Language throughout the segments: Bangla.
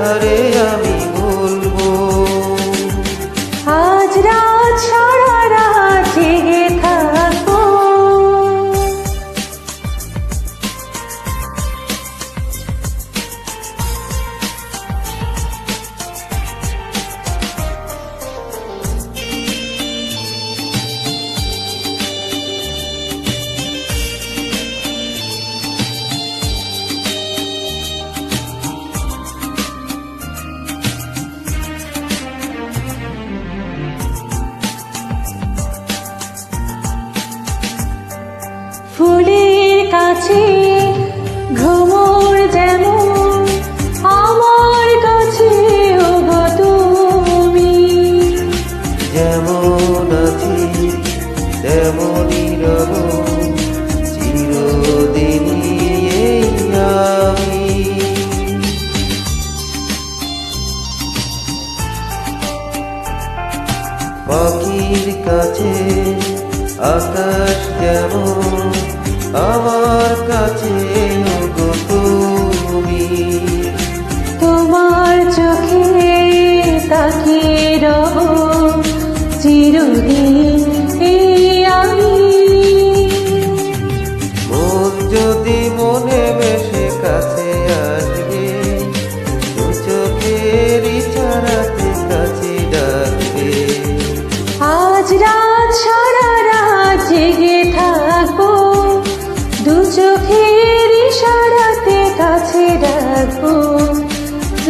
তারে আমি বলবো। আজ রাত সারা রাত জেগে থাকবো। ফুলের কাছে ভ্রমর যেমন আমার কাছে ওগো তুমি। যেমন আছি তেমনই রব চিরদিনই এই আমি। পাখির কাছে আকাশ যেমন আমার কাছে ওগো তুমি। তোমার চোখে তাকিয়ে রব চিরদিন এই আমি। মন যদি মনে বেশে কাছে আসবে, দু চোখের ইশারাতে কাছে ডাকবে। আজ রাত সারা রাত জেগে থাকবো, দু চোখের ইশারাতে কাছে ডাকবো।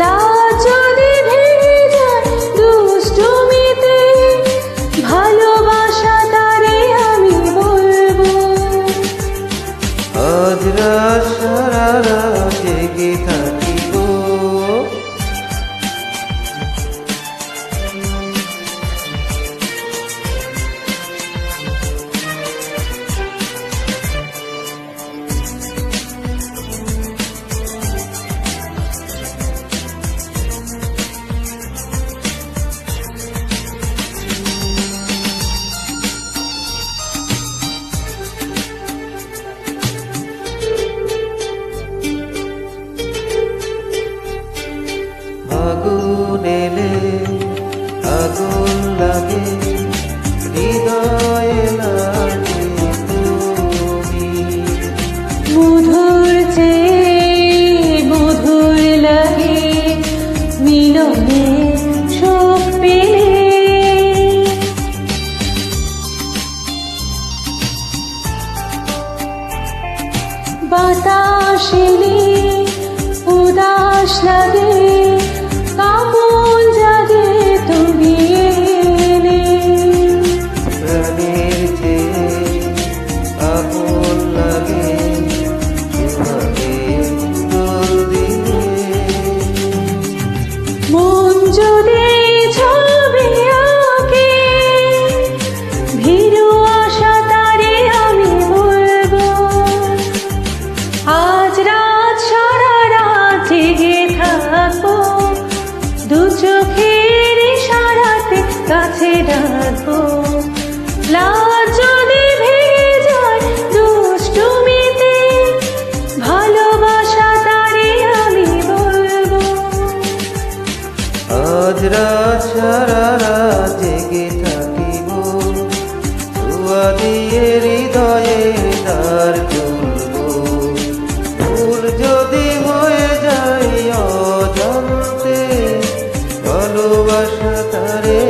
লাজ যদি ভেঙে যায় দুষ্টুমিতে, ভালোবাসা তারে আমি বলবো। আজ রাত সারা রাত জেগে থাকিব। আগুন এলে আগুন লাগে, হৃদয়ে লাগে তুমি। মধুর চেয়ে মধুর লাগে মিলনে সুখ পেলে। বাতাস এলে উদাস লাগে, কামল জাগে তুমি এলে। প্রাণের চেয়ে আপন লাগে তোমাকে দোল দিলে। মন যদি ছবি আঁকে, ভীরু আশা তারে আমি বলবো। আজ রাত সারা রাত জেগে থাকবো, দু চোখের ইশারাতে কাছে ডাকবো। লাজ যদি ভেঙে যায় দুষ্টুমিতে, ভালোবাসা তারে আমি বলবো। আজ রাত সারা রাত জেগে থাকিব, দুয়া দিয়ে হৃদয়ে দ্বার খুলব। ভুল যদি হয়ে যায় অজান্তে, ভালোবাসা তারে